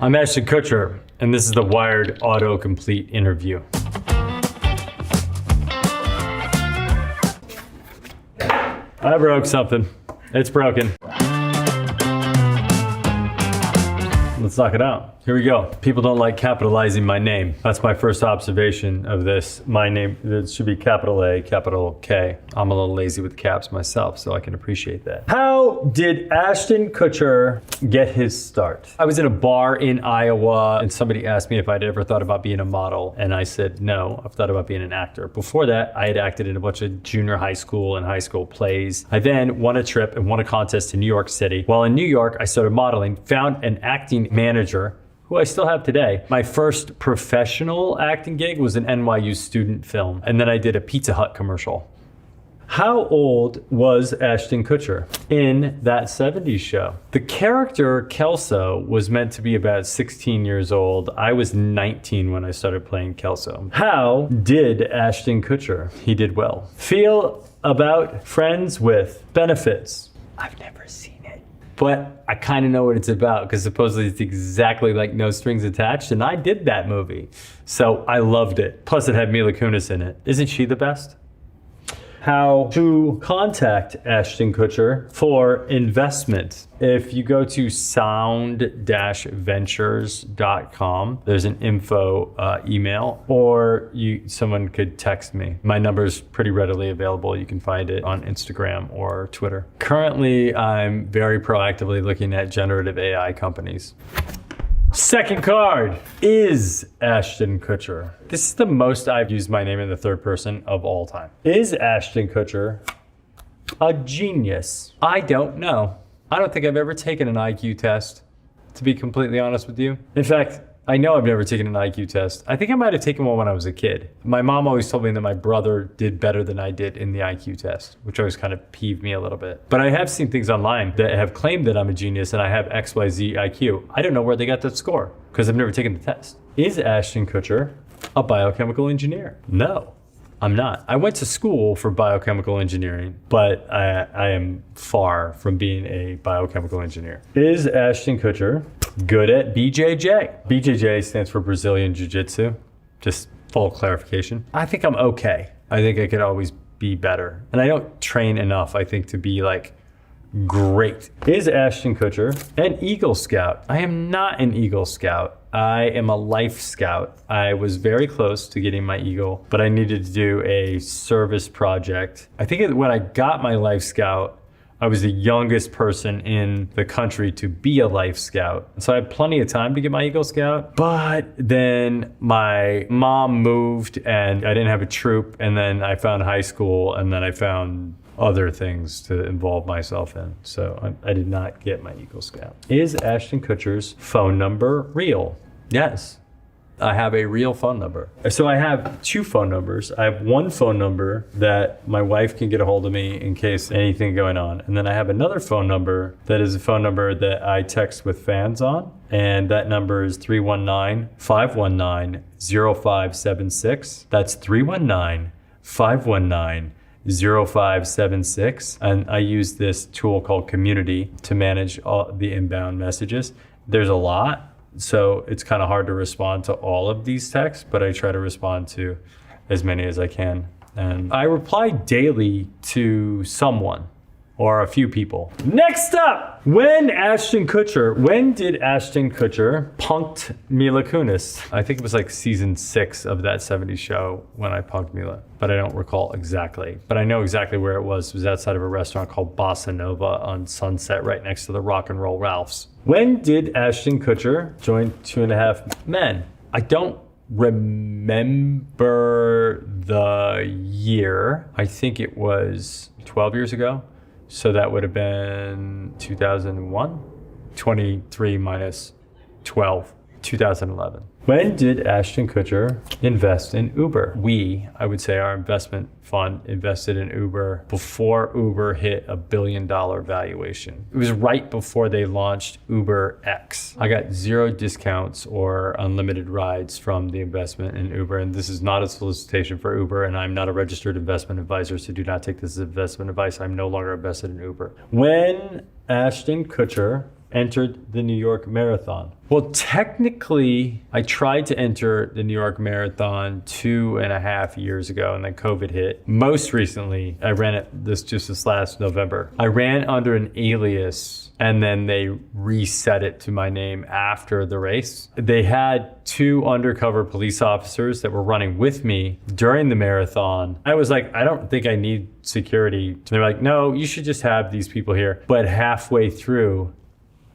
I'm Ashton Kutcher, and this is the Wired Autocomplete interview. I broke something. It's broken. Let's knock it out. Here we go. People don't like capitalizing my name. That's my first observation of this. My name, it should be capital A, capital K. I'm a little lazy with caps myself, so I can appreciate that. How did Ashton Kutcher get his start? I was in a bar in Iowa, and somebody asked me if I'd ever thought about being a model, and I said, no, I've thought about being an actor. Before that, I had acted in a bunch of junior high school and high school plays. I then won a trip and won a contest in New York City. While in New York, I started modeling, found an acting manager who I still have today. My first professional acting gig was an NYU student film, and then I did a Pizza Hut commercial. How old was Ashton Kutcher in that 70s show? The character Kelso was meant to be about 16 years old. I was 19 when I started playing Kelso. How did Ashton Kutcher? He did well. Feel about Friends with Benefits. I've never seen it, but I kind of know what it's about because supposedly it's exactly like No Strings Attached, and I did that movie. So I loved it. Plus it had Mila Kunis in it. Isn't she the best? How to contact Ashton Kutcher for investment. If you go to sound-ventures.com, there's an info email, or someone could text me. My number's pretty readily available. You can find it on Instagram or Twitter. Currently, I'm very proactively looking at generative AI companies. Second card is Ashton Kutcher. This is the most I've used my name in the third person of all time. Is Ashton Kutcher a genius? I don't know. I don't think I've ever taken an IQ test, to be completely honest with you. In fact, I know I've never taken an IQ test. I think I might have taken one when I was a kid. My mom always told me that my brother did better than I did in the IQ test, which always kind of peeved me a little bit. But I have seen things online that have claimed that I'm a genius and I have XYZ IQ. I don't know where they got that score because I've never taken the test. Is Ashton Kutcher a biochemical engineer? No, I'm not. I went to school for biochemical engineering, but I am far from being a biochemical engineer. Is Ashton Kutcher good at BJJ? BJJ stands for Brazilian Jiu-Jitsu. Just full clarification. I think I'm okay. I think I could always be better. And I don't train enough, I think, to be like great. Is Ashton Kutcher an Eagle Scout? I am not an Eagle Scout. I am a Life Scout. I was very close to getting my Eagle, but I needed to do a service project. I think when I got my Life Scout, I was the youngest person in the country to be a Life Scout. So I had plenty of time to get my Eagle Scout, but then my mom moved and I didn't have a troop, and then I found high school, and then I found other things to involve myself in. So I did not get my Eagle Scout. Is Ashton Kutcher's phone number real? Yes. I have a real phone number. So I have two phone numbers. I have one phone number that my wife can get a hold of me in case anything going on. And then I have another phone number that is a phone number that I text with fans on. And that number is 319-519-0576. That's 319-519-0576. And I use this tool called Community to manage all the inbound messages. There's a lot. So it's kind of hard to respond to all of these texts, but I try to respond to as many as I can. And I reply daily to someone or a few people. Next up, when did Ashton Kutcher punked Mila Kunis? I think it was like season 6 of that 70s show when I punked Mila, but I don't recall exactly. But I know exactly where it was. It was outside of a restaurant called Bossa Nova on Sunset, right next to the Rock and Roll Ralph's. When did Ashton Kutcher join 2.5 Men? I don't remember the year. I think it was 12 years ago. So that would have been 2001, 23 minus 12, 2011. When did Ashton Kutcher invest in Uber? I would say our investment fund invested in Uber before Uber hit $1 billion valuation. It was right before they launched Uber X. I got 0 discounts or unlimited rides from the investment in Uber, and this is not a solicitation for Uber, and I'm not a registered investment advisor, so do not take this as investment advice. I'm no longer invested in Uber. When Ashton Kutcher entered the New York Marathon? Well, technically, I tried to enter the New York Marathon 2.5 years ago, and then COVID hit. Most recently, I ran it this last November. I ran under an alias, and then they reset it to my name after the race. They had 2 undercover police officers that were running with me during the marathon. I was like, I don't think I need security. They're like, no, you should just have these people here. But halfway through,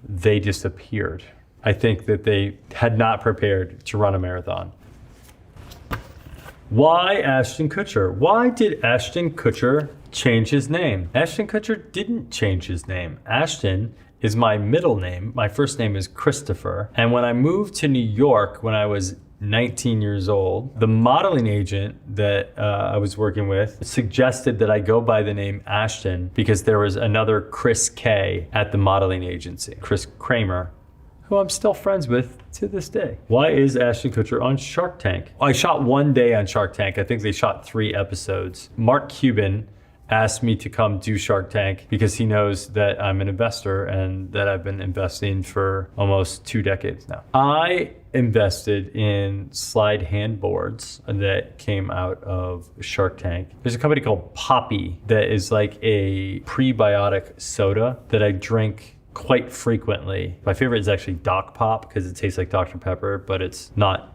they disappeared. I think that they had not prepared to run a marathon. Why Ashton Kutcher? Why did Ashton Kutcher change his name? Ashton Kutcher didn't change his name. Ashton is my middle name. My first name is Christopher. And when I moved to New York when I was 19 years old, the modeling agent that I was working with suggested that I go by the name Ashton because there was another Chris K at the modeling agency, Chris Kramer, who I'm still friends with to this day. Why is Ashton Kutcher on Shark Tank? I shot 1 day on Shark Tank. I think they shot 3 episodes. Mark Cuban asked me to come do Shark Tank because he knows that I'm an investor and that I've been investing for almost 2 decades now. I invested in slide handboards that came out of Shark Tank. There's a company called Poppy that is like a prebiotic soda that I drink quite frequently. My favorite is actually Doc Pop because it tastes like Dr. Pepper, but it's not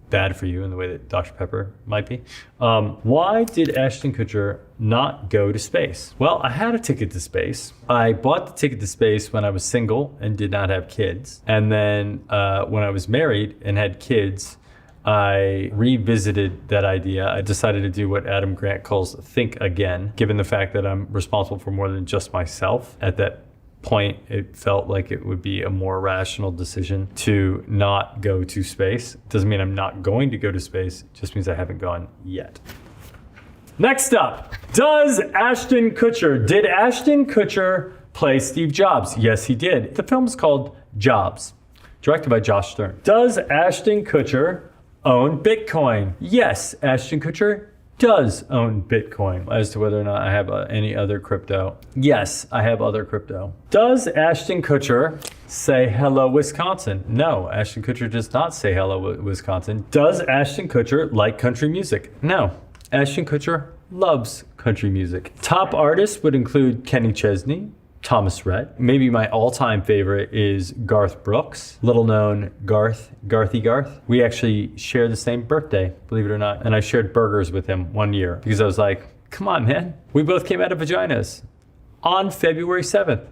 bad for you in the way that Dr. Pepper might be. Why did Ashton Kutcher not go to space? Well, I had a ticket to space. I bought the ticket to space when I was single and did not have kids. And then when I was married and had kids, I revisited that idea. I decided to do what Adam Grant calls think again, given the fact that I'm responsible for more than just myself. At that point, it felt like it would be a more rational decision to not go to space. Doesn't mean I'm not going to go to space, it just means I haven't gone yet. Next up, did Ashton Kutcher play Steve Jobs? Yes, he did. The film is called Jobs, directed by Josh Stern. Does Ashton Kutcher own Bitcoin? Yes, Ashton Kutcher does own Bitcoin. As to whether or not I have any other crypto, yes, I have other crypto. Does Ashton Kutcher say hello Wisconsin? No, Ashton Kutcher does not say hello Wisconsin. Does Ashton Kutcher like country music? No, Ashton Kutcher loves country music. Top artists would include Kenny Chesney, Thomas Rhett. Maybe my all-time favorite is Garth Brooks, little known Garthy Garth. We actually share the same birthday, believe it or not. And I shared burgers with him 1 year because I was like, come on, man. We both came out of vaginas on February 7th.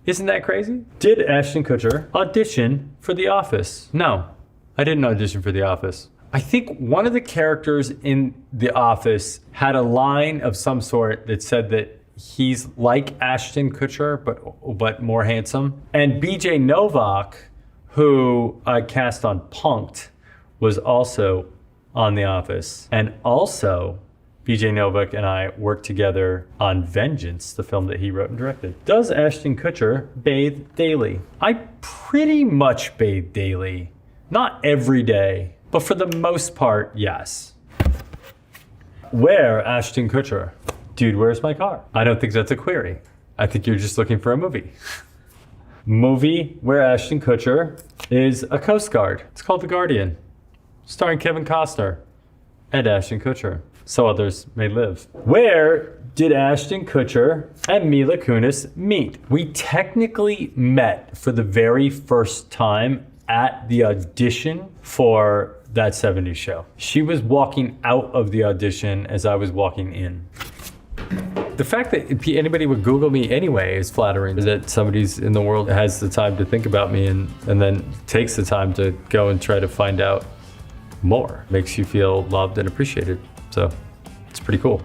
Isn't that crazy? Did Ashton Kutcher audition for The Office? No, I didn't audition for The Office. I think one of the characters in The Office had a line of some sort that said that he's like Ashton Kutcher, but more handsome. And BJ Novak, who I cast on Punk'd, was also on The Office. And also, BJ Novak and I worked together on Vengeance, the film that he wrote and directed. Does Ashton Kutcher bathe daily? I pretty much bathe daily. Not every day, but for the most part, yes. Where Ashton Kutcher? Dude, where's my car? I don't think that's a query. I think you're just looking for a movie. Movie where Ashton Kutcher is a Coast Guard. It's called The Guardian, starring Kevin Costner and Ashton Kutcher, so others may live. Where did Ashton Kutcher and Mila Kunis meet? We technically met for the very first time at the audition for That 70s Show. She was walking out of the audition as I was walking in. The fact that anybody would Google me anyway is flattering. That somebody's in the world has the time to think about me and then takes the time to go and try to find out more. Makes you feel loved and appreciated. So it's pretty cool.